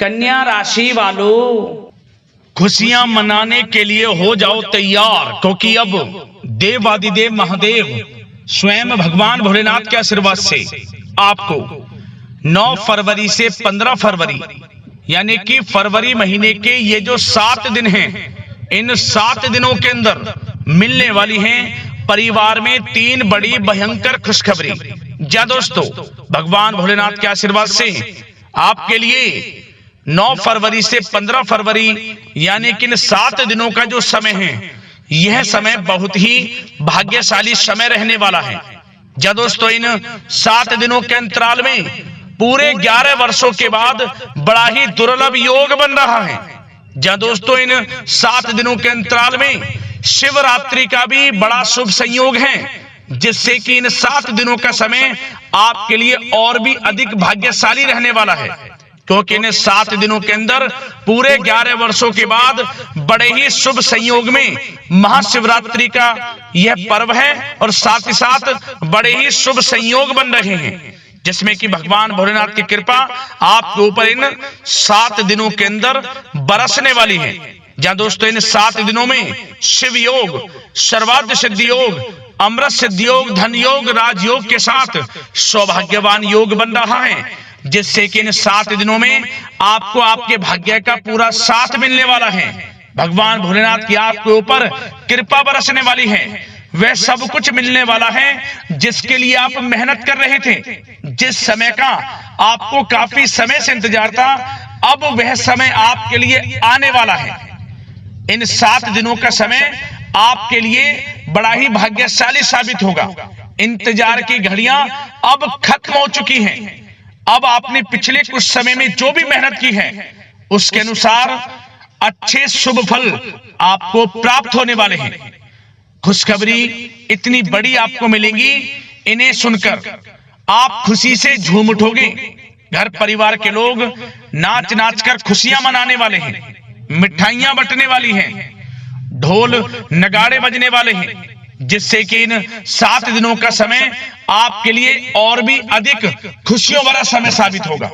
कन्या राशि वालों, खुशियां मनाने के लिए हो जाओ तैयार, क्योंकि अब देवादिदेव महादेव स्वयं भगवान भोलेनाथ के आशीर्वाद से आपको 9 फरवरी से 15 फरवरी यानी कि फरवरी महीने के ये जो 7 दिन हैं, इन 7 दिनों के अंदर मिलने वाली हैं परिवार में 3 बड़ी भयंकर खुशखबरी। जा दोस्तों, भगवान भोलेनाथ के आशीर्वाद से आपके लिए 9 फरवरी से 15 फरवरी यानी कि इन 7 दिनों का जो समय है, यह समय बहुत ही भाग्यशाली समय रहने वाला है। जा दोस्तों, इन 7 दिनों के अंतराल में पूरे 11 वर्षों के बाद बड़ा ही दुर्लभ योग बन रहा है। जा दोस्तों, इन 7 दिनों के अंतराल में शिवरात्रि का भी बड़ा शुभ संयोग है, जिससे कि इन 7 दिनों का समय आपके लिए और भी अधिक भाग्यशाली रहने वाला है, क्योंकि इन 7 दिनों के अंदर पूरे 11 वर्षों के बाद बड़े ही शुभ संयोग में महाशिवरात्रि का यह पर्व है और साथ ही साथ बड़े ही शुभ संयोग बन रहे हैं, जिसमें कि भगवान भोलेनाथ की कृपा आपके ऊपर इन 7 दिनों के अंदर बरसने वाली है। जहां दोस्तों, इन 7 दिनों में शिव योग, सर्वार्थ सिद्धि योग, अमृत सिद्धि योग, धन योग, राजयोग के साथ सौभाग्यवान योग बन रहा है, जिससे कि इन 7 दिनों में आपको आपके भाग्य का पूरा साथ मिलने वाला है। भगवान भोलेनाथ की आपके ऊपर कृपा बरसने वाली है। वह सब कुछ मिलने वाला है जिसके लिए आप मेहनत कर रहे थे, जिस समय का आपको काफी समय से इंतजार था, अब वह समय आपके लिए आने वाला है। इन 7 दिनों का समय आपके लिए बड़ा ही भाग्यशाली साबित होगा। इंतजार की घड़ियां अब खत्म हो चुकी हैं। अब आपने पिछले कुछ समय में जो भी मेहनत की है, उसके अनुसार अच्छे शुभ फल आपको प्राप्त होने वाले हैं। खुशखबरी इतनी बड़ी आपको मिलेंगी, इन्हें सुनकर आप खुशी से झूम उठोगे। घर परिवार के लोग नाच नाच कर खुशियां मनाने वाले हैं, मिठाइयां बंटने वाली हैं, ढोल नगाड़े बजने वाले हैं, जिससे कि इन 7 दिनों का समय आपके लिए और भी अधिक खुशियों भरा समय साबित होगा।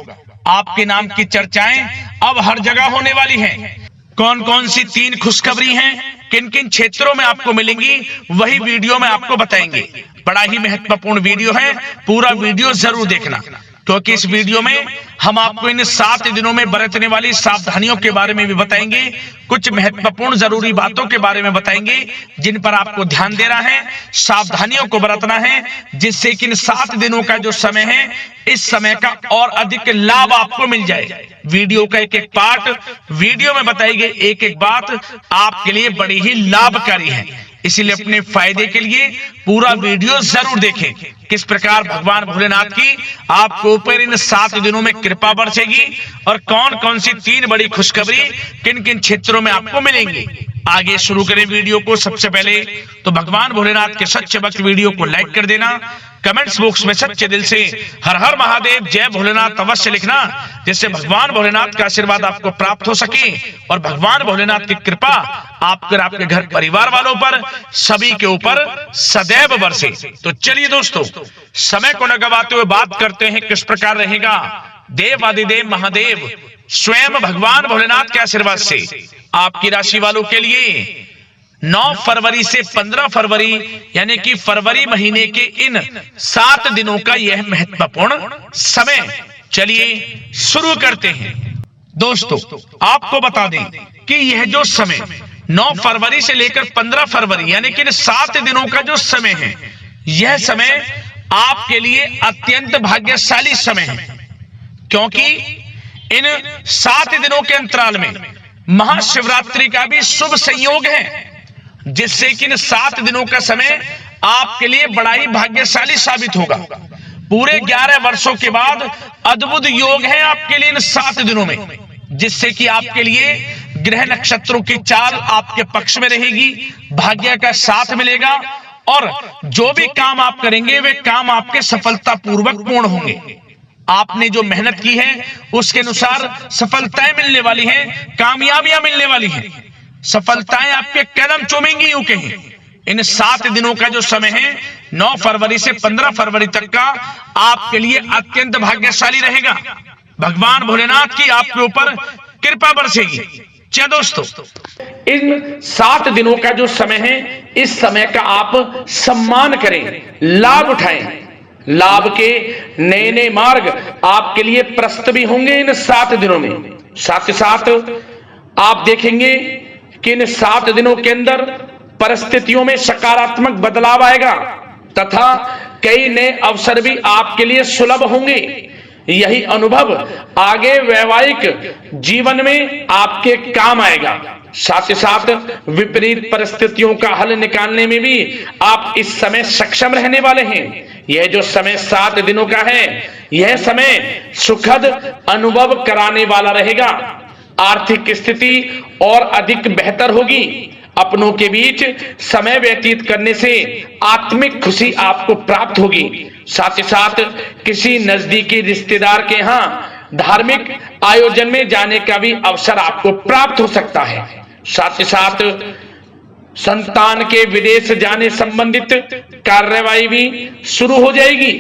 आपके नाम की चर्चाएं अब हर जगह होने वाली हैं। कौन कौन सी 3 खुशखबरी हैं, किन किन क्षेत्रों में आपको मिलेंगी, वही वीडियो में आपको बताएंगे। बड़ा ही महत्वपूर्ण वीडियो है, पूरा वीडियो जरूर देखना, क्योंकि इस वीडियो में हम आपको इन 7 दिनों में बरतने वाली सावधानियों के बारे में भी बताएंगे, कुछ महत्वपूर्ण जरूरी बातों के बारे में बताएंगे, जिन पर आपको ध्यान देना है, सावधानियों को बरतना है, जिससे कि इन 7 दिनों का जो समय है, इस समय का और अधिक लाभ आपको मिल जाए। वीडियो का एक एक पार्ट वीडियो में बताई गई एक एक बात आपके लिए बड़ी ही लाभकारी है, इसीलिए अपने फायदे के लिए पूरा वीडियो जरूर देखें। किस प्रकार भगवान भोलेनाथ की आपके ऊपर इन 7 दिनों में कृपा बरसेगी और कौन कौन सी 3 बड़ी खुशखबरी किन किन क्षेत्रों में आपको मिलेंगी। आगे शुरू करें वीडियो को। सबसे पहले तो भगवान भोलेनाथ के सच्चे भक्त वीडियो को लाइक कर देना, कमेंट्स बॉक्स में सच्चे दिल से हर हर महादेव जय भोलेनाथ अवश्य लिखना, जिससे भगवान भोलेनाथ का आशीर्वाद आपको प्राप्त हो सके और भगवान भोलेनाथ की कृपा आपके घर परिवार वालों पर सभी के ऊपर सदैव बरसे। तो चलिए दोस्तों, समय को न गवाते हुए बात करते हैं किस प्रकार रहेगा देवादिदेव महादेव स्वयं भगवान भोलेनाथ के आशीर्वाद से आपकी राशि वालों के लिए 9 फरवरी से 15 फरवरी यानी कि फरवरी महीने के इन 7 दिनों का यह महत्वपूर्ण समय। चलिए शुरू करते हैं। दोस्तों, आपको बता दें कि यह जो समय 9 फरवरी से लेकर 15 फरवरी यानी कि इन 7 दिनों का जो समय है, यह समय आपके लिए अत्यंत भाग्यशाली समय है, क्योंकि इन 7 दिनों के अंतराल में महाशिवरात्रि का भी शुभ संयोग है, जिससे कि इन 7 दिनों का समय आपके लिए बड़ा ही भाग्यशाली साबित होगा। पूरे 11 वर्षों के बाद अद्भुत योग है आपके लिए इन 7 दिनों में, जिससे कि आपके लिए ग्रह नक्षत्रों की चाल आपके पक्ष में रहेगी, भाग्य का साथ मिलेगा और जो भी काम आप करेंगे वे काम आपके सफलतापूर्वक पूर्ण होंगे। आपने जो मेहनत की है उसके अनुसार सफलताएं मिलने वाली हैं, कामयाबियां मिलने वाली हैं, सफलताएं आपके कदम चूमेंगी यूं कहें। इन 7 दिनों का जो समय है 9 फरवरी से 15 फरवरी तक का आपके लिए अत्यंत भाग्यशाली रहेगा। भगवान भोलेनाथ की आपके ऊपर कृपा बरसेगी। क्या दोस्तों, इन 7 दिनों का जो समय है, इस समय का आप सम्मान करें, लाभ उठाएं। लाभ के नए नए मार्ग आपके लिए प्रस्तुत भी होंगे इन 7 दिनों में। साथ ही साथ आप देखेंगे कि इन 7 दिनों के अंदर परिस्थितियों में सकारात्मक बदलाव आएगा तथा कई नए अवसर भी आपके लिए सुलभ होंगे। यही अनुभव आगे वैवाहिक जीवन में आपके काम आएगा। साथ ही साथ विपरीत परिस्थितियों का हल निकालने में भी आप इस समय सक्षम रहने वाले हैं। यह जो समय 7 दिनों का है, यह समय सुखद अनुभव कराने वाला रहेगा। आर्थिक स्थिति और अधिक बेहतर होगी। अपनों के बीच समय व्यतीत करने से आत्मिक खुशी आपको प्राप्त होगी। साथ ही साथ किसी नजदीकी रिश्तेदार के यहाँ धार्मिक आयोजन में जाने का भी अवसर आपको प्राप्त हो सकता है। साथ ही साथ संतान के विदेश जाने संबंधित कार्यवाही भी शुरू हो जाएगी।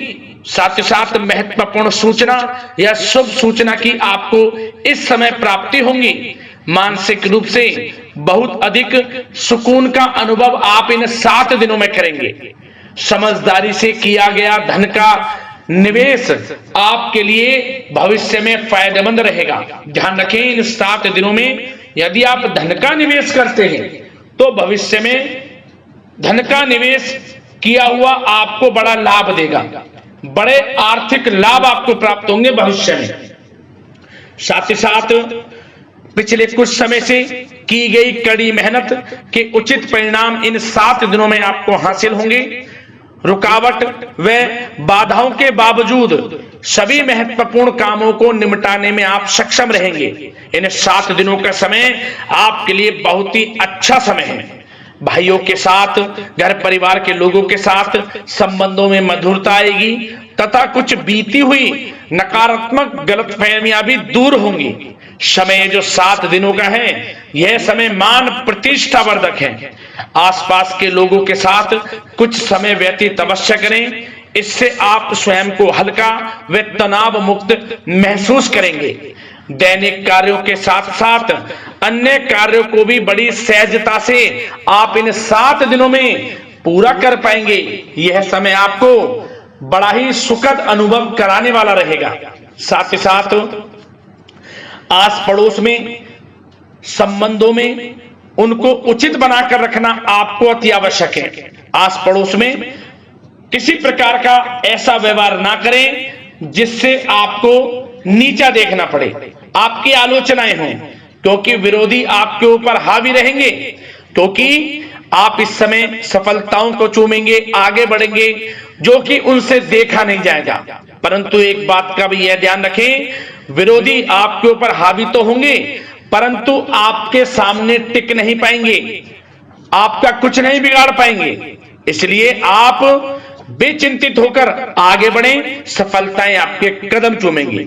साथ ही साथ महत्वपूर्ण सूचना या शुभ सूचना की आपको इस समय प्राप्ति होंगी। मानसिक रूप से बहुत अधिक सुकून का अनुभव आप इन 7 दिनों में करेंगे। समझदारी से किया गया धन का निवेश आपके लिए भविष्य में फायदेमंद रहेगा। ध्यान रखें, इन 7 दिनों में यदि आप धन का निवेश करते हैं तो भविष्य में धन का निवेश किया हुआ आपको बड़ा लाभ देगा। बड़े आर्थिक लाभ आपको प्राप्त होंगे भविष्य में। साथ ही साथ पिछले कुछ समय से की गई कड़ी मेहनत के उचित परिणाम इन 7 दिनों में आपको हासिल होंगे। रुकावट व बाधाओं के बावजूद सभी महत्वपूर्ण कामों को निपटाने में आप सक्षम रहेंगे। इन 7 दिनों का समय आपके लिए बहुत ही अच्छा समय है। भाइयों के साथ, घर परिवार के लोगों के साथ संबंधों में मधुरता आएगी तथा कुछ बीती हुई नकारात्मक गलतफहमियां भी दूर होंगी। समय जो 7 दिनों का है, यह समय मान प्रतिष्ठा वर्धक है। आसपास के लोगों के साथ कुछ समय व्यतीत अवश्य करें। इससे आप स्वयं को हल्का व तनाव मुक्त महसूस करेंगे। दैनिक कार्यों के साथ साथ अन्य कार्यों को भी बड़ी सहजता से आप इन 7 दिनों में पूरा कर पाएंगे। यह समय आपको बड़ा ही सुखद अनुभव कराने वाला रहेगा। साथ ही साथ आस पड़ोस में संबंधों में उनको उचित बनाकर रखना आपको अति आवश्यक है। आस पड़ोस में किसी प्रकार का ऐसा व्यवहार ना करें जिससे आपको नीचा देखना पड़े, आपकी आलोचनाएं हों, क्योंकि विरोधी आपके ऊपर हावी रहेंगे। क्योंकि आप इस समय सफलताओं को चूमेंगे, आगे बढ़ेंगे, जो कि उनसे देखा नहीं जाएगा। परंतु एक बात का भी यह ध्यान रखें, विरोधी आपके ऊपर हावी तो होंगे परंतु आपके सामने टिक नहीं पाएंगे, आपका कुछ नहीं बिगाड़ पाएंगे। इसलिए आप बेचिंतित होकर आगे बढ़ें, सफलताएं आपके कदम चूमेंगी।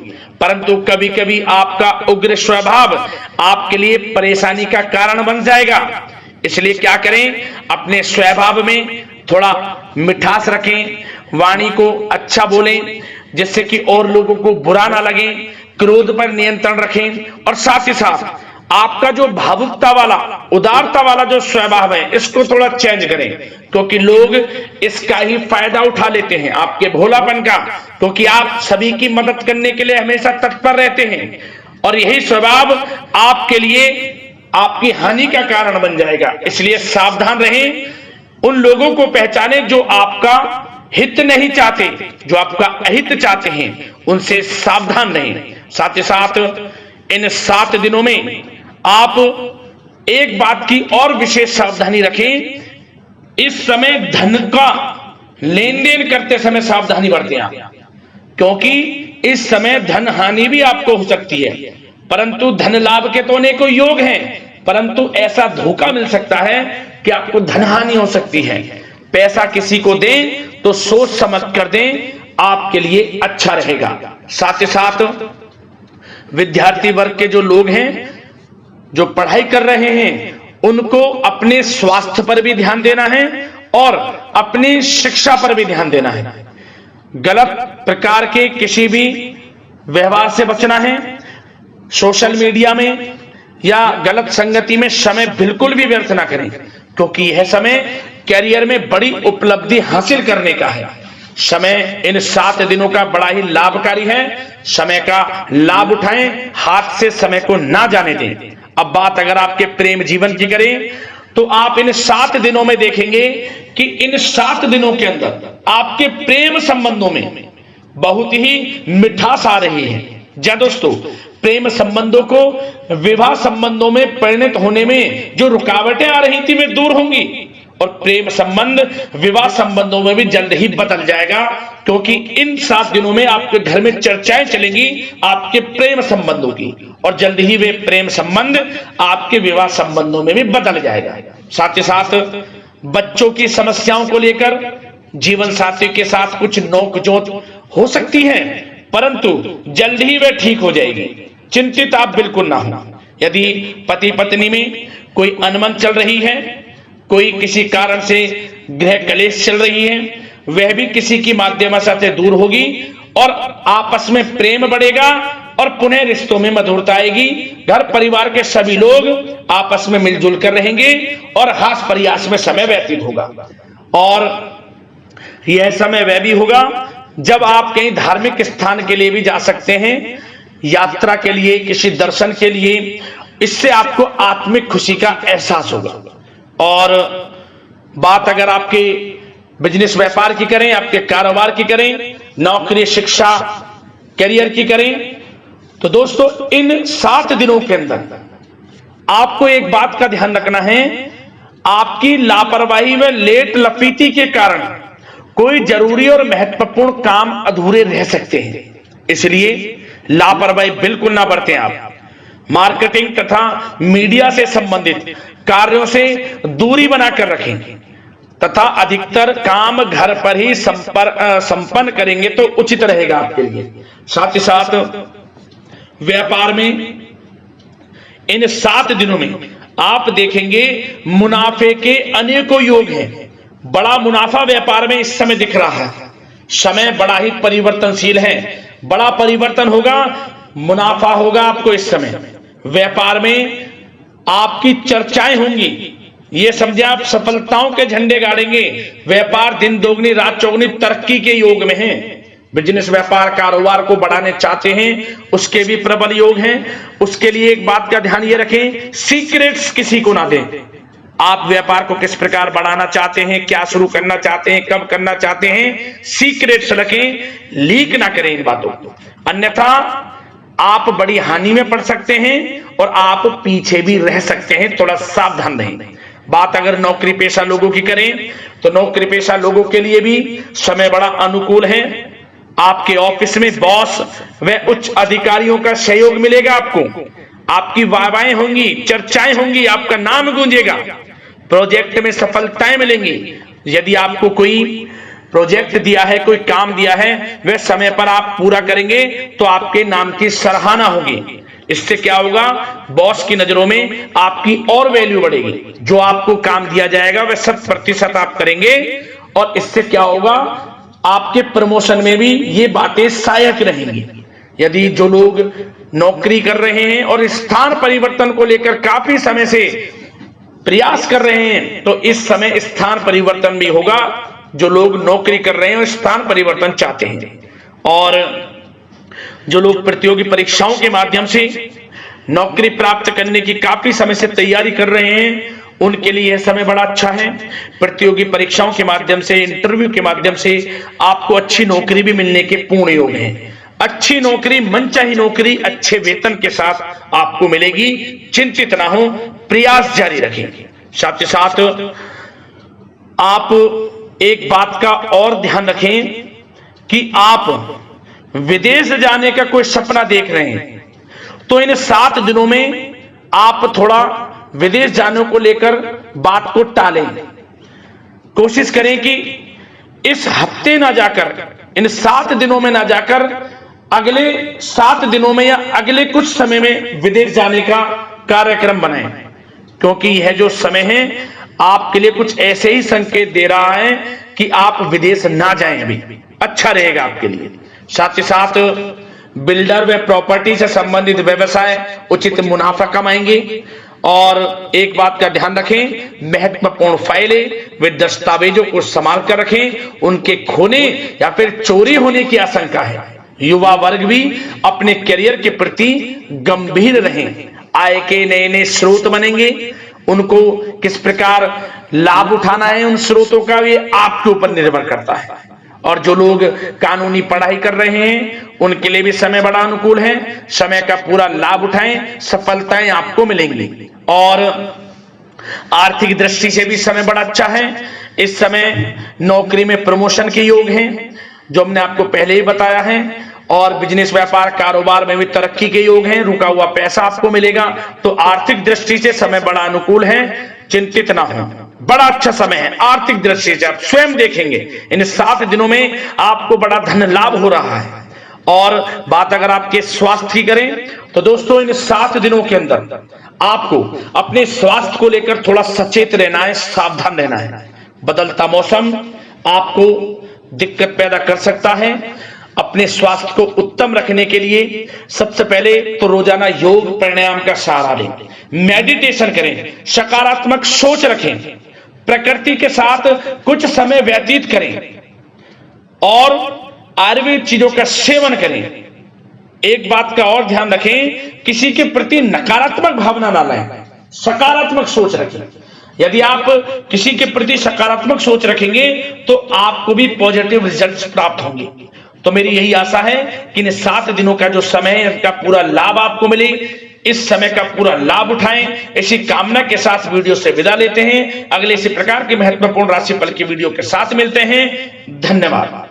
परंतु कभी कभी आपका उग्र स्वभाव आपके लिए परेशानी का कारण बन जाएगा। इसलिए क्या करें, अपने स्वभाव में थोड़ा मिठास रखें, वाणी को अच्छा बोलें जिससे कि और लोगों को बुरा ना लगे, क्रोध पर नियंत्रण रखें। और साथ ही साथ आपका जो भावुकता वाला, उदारता वाला जो स्वभाव है, इसको थोड़ा चेंज करें, क्योंकि लोग इसका ही फायदा उठा लेते हैं, आपके भोलापन का, क्योंकि आप सभी की मदद करने के लिए हमेशा तत्पर रहते हैं। और यही स्वभाव आपके लिए आपकी हानि का कारण बन जाएगा। इसलिए सावधान रहें, उन लोगों को पहचानें जो आपका हित नहीं चाहते, जो आपका अहित चाहते हैं, उनसे सावधान रहें। साथ ही साथ इन 7 दिनों में आप एक बात की और विशेष सावधानी रखें, इस समय धन का लेन देन करते समय सावधानी बरतें आप, क्योंकि इस समय धन हानि भी आपको हो सकती है। परंतु धन लाभ के तो अनेकों योग हैं, परंतु ऐसा धोखा मिल सकता है कि आपको धन हानि हो सकती है। पैसा किसी को दें तो सोच समझ कर दें, आपके लिए अच्छा रहेगा। साथ ही साथ विद्यार्थी वर्ग के जो लोग हैं, जो पढ़ाई कर रहे हैं, उनको अपने स्वास्थ्य पर भी ध्यान देना है और अपनी शिक्षा पर भी ध्यान देना है। गलत प्रकार के किसी भी व्यवहार से बचना है, सोशल मीडिया में या गलत संगति में समय बिल्कुल भी व्यर्थ ना करें, क्योंकि यह समय कैरियर में बड़ी उपलब्धि हासिल करने का है। समय इन 7 दिनों का बड़ा ही लाभकारी है। समय का लाभ उठाएं, हाथ से समय को ना जाने दें। अब बात अगर आपके प्रेम जीवन की करें तो आप इन 7 दिनों में देखेंगे कि इन 7 दिनों के अंदर आपके प्रेम संबंधों में बहुत ही मिठास आ रही है। जी दोस्तों, प्रेम संबंधों को विवाह संबंधों में परिणत होने में जो रुकावटें आ रही थी वे दूर होंगी और प्रेम संबंध विवाह संबंधों में भी जल्द ही बदल जाएगा, क्योंकि इन 7 दिनों में आपके घर में चर्चाएं चलेंगी आपके प्रेम संबंधों की और जल्द ही वे प्रेम संबंध आपके विवाह संबंधों में भी बदल जाएगा। साथ ही साथ बच्चों की समस्याओं को लेकर जीवन साथी के साथ कुछ नोकझोंक हो सकती है, परंतु जल्द ही वे ठीक हो जाएगी। चिंतित आप बिल्कुल ना हो। यदि पति पत्नी में कोई अनबन चल रही है, कोई किसी कारण से गृह कलेश चल रही है, वह भी किसी की माध्यम से दूर होगी और आपस में प्रेम बढ़ेगा और पुनः रिश्तों में मधुरता आएगी। घर परिवार के सभी लोग आपस में मिलजुल कर रहेंगे और हास प्रयास में समय व्यतीत होगा। और यह समय वह भी होगा जब आप कहीं धार्मिक स्थान के लिए भी जा सकते हैं, यात्रा के लिए, किसी दर्शन के लिए। इससे आपको आत्मिक खुशी का एहसास होगा। और बात अगर आपके बिजनेस व्यापार की करें, आपके कारोबार की करें, नौकरी, शिक्षा, करियर की करें, तो दोस्तों इन 7 दिनों के अंदर आपको एक बात का ध्यान रखना है, आपकी लापरवाही व लेट लफीती के कारण कोई जरूरी और महत्वपूर्ण काम अधूरे रह सकते हैं। इसलिए लापरवाही बिल्कुल ना बरतें। आप मार्केटिंग तथा मीडिया से संबंधित कार्यों से दूरी बनाकर रखें तथा अधिकतर काम घर पर ही संपन्न करेंगे तो उचित रहेगा आपके लिए। साथ ही साथ व्यापार में इन 7 दिनों में आप देखेंगे मुनाफे के अनेकों योग हैं। बड़ा मुनाफा व्यापार में इस समय दिख रहा है। समय बड़ा ही परिवर्तनशील है, बड़ा परिवर्तन होगा, मुनाफा होगा आपको इस समय। व्यापार में आपकी चर्चाएं होंगी, ये समझे आप सफलताओं के झंडे गाड़ेंगे। व्यापार दिन दोगुनी रात चौगुनी तरक्की के योग में है। बिजनेस व्यापार कारोबार को बढ़ाने चाहते हैं, उसके भी प्रबल योग हैं। उसके लिए एक बात का ध्यान ये रखें, सीक्रेट्स किसी को ना दें। आप व्यापार को किस प्रकार बढ़ाना चाहते हैं, क्या शुरू करना चाहते हैं, कब करना चाहते हैं, सीक्रेट्स रखें, लीक ना करें इन बातों को, अन्यथा आप बड़ी हानि में पड़ सकते हैं और आप पीछे भी रह सकते हैं। थोड़ा सावधान रहें। बात अगर नौकरी पेशा लोगों की करें तो नौकरी पेशा लोगों के लिए भी समय बड़ा अनुकूल है। आपके ऑफिस में बॉस व उच्च अधिकारियों का सहयोग मिलेगा आपको, आपकी वाहवाहें होंगी, चर्चाएं होंगी, आपका नाम गूंजेगा, प्रोजेक्ट में सफलताएं मिलेंगी। यदि आपको कोई प्रोजेक्ट दिया है, कोई काम दिया है, वह समय पर आप पूरा करेंगे तो आपके नाम की सराहना होगी। इससे क्या होगा, बॉस की नजरों में आपकी और वैल्यू बढ़ेगी। जो आपको काम दिया जाएगा वह 100% आप करेंगे और इससे क्या होगा, आपके प्रमोशन में भी ये बातें सहायक रहेंगी। यदि जो लोग नौकरी कर रहे हैं और स्थान परिवर्तन को लेकर काफी समय से प्रयास कर रहे हैं तो इस समय स्थान परिवर्तन भी होगा। जो लोग नौकरी कर रहे हैं और स्थान परिवर्तन चाहते हैं, और जो लोग प्रतियोगी परीक्षाओं के माध्यम से नौकरी प्राप्त करने की काफी समय से तैयारी कर रहे हैं, उनके लिए यह समय बड़ा अच्छा है। प्रतियोगी परीक्षाओं के माध्यम से, इंटरव्यू के माध्यम से आपको अच्छी नौकरी भी मिलने के पूर्ण योग हैं। अच्छी नौकरी, मनचाही नौकरी अच्छे वेतन के साथ आपको मिलेगी। चिंतित ना हो, प्रयास जारी रखें। साथ ही साथ आप एक बात का और ध्यान रखें कि आप विदेश जाने का कोई सपना देख रहे हैं तो इन 7 दिनों में आप थोड़ा विदेश जाने को लेकर बात को टालें। कोशिश करें कि इस हफ्ते ना जाकर, इन 7 दिनों में ना जाकर अगले 7 दिनों में या अगले कुछ समय में विदेश जाने का कार्यक्रम बनाएं, क्योंकि यह जो समय है आपके लिए कुछ ऐसे ही संकेत दे रहा है कि आप विदेश ना जाएं। अभी अच्छा रहेगा आपके लिए। साथ ही साथ बिल्डर व प्रॉपर्टी से संबंधित व्यवसाय उचित मुनाफा कमाएंगे। और एक बात का ध्यान रखें, महत्वपूर्ण फाइलें वे दस्तावेजों को संभाल कर रखें, उनके खोने या फिर चोरी होने की आशंका है। युवा वर्ग भी अपने करियर के प्रति गंभीर रहें। आय के नए नए स्रोत बनेंगे, उनको किस प्रकार लाभ उठाना है उन स्रोतों का भी आपके ऊपर निर्भर करता है। और जो लोग कानूनी पढ़ाई कर रहे हैं उनके लिए भी समय बड़ा अनुकूल है। समय का पूरा लाभ उठाएं, सफलताएं आपको मिलेंगी। और आर्थिक दृष्टि से भी समय बड़ा अच्छा है। इस समय नौकरी में प्रमोशन के योग हैं, जो हमने आपको पहले ही बताया है। और बिजनेस व्यापार कारोबार में भी तरक्की के योग हैं, रुका हुआ पैसा आपको मिलेगा। तो आर्थिक दृष्टि से समय बड़ा अनुकूल है, चिंतित ना हो, बड़ा अच्छा समय है। आर्थिक दृष्टि से आप स्वयं देखेंगे इन 7 दिनों में आपको बड़ा धन लाभ हो रहा है। और बात अगर आपके स्वास्थ्य की करें तो दोस्तों इन 7 दिनों के अंदर आपको अपने स्वास्थ्य को लेकर थोड़ा सचेत रहना है, सावधान रहना है। बदलता मौसम आपको दिक्कत पैदा कर सकता है। अपने स्वास्थ्य को उत्तम रखने के लिए सबसे पहले तो रोजाना योग प्राणायाम का सहारा लें, मेडिटेशन करें, सकारात्मक सोच रखें, प्रकृति के साथ कुछ समय व्यतीत करें और आयुर्वेद चीजों का सेवन करें। एक बात का और ध्यान रखें, किसी के प्रति नकारात्मक भावना ना लाएं, सकारात्मक सोच रखें। यदि आप किसी के प्रति सकारात्मक सोच रखेंगे तो आपको भी पॉजिटिव रिजल्ट्स प्राप्त होंगे। तो मेरी यही आशा है कि इन 7 दिनों का जो समय है इसका पूरा लाभ आपको मिले। इस समय का पूरा लाभ उठाएं, इसी कामना के साथ वीडियो से विदा लेते हैं। अगले इसी प्रकार के महत्वपूर्ण राशिफल की वीडियो के साथ मिलते हैं। धन्यवाद।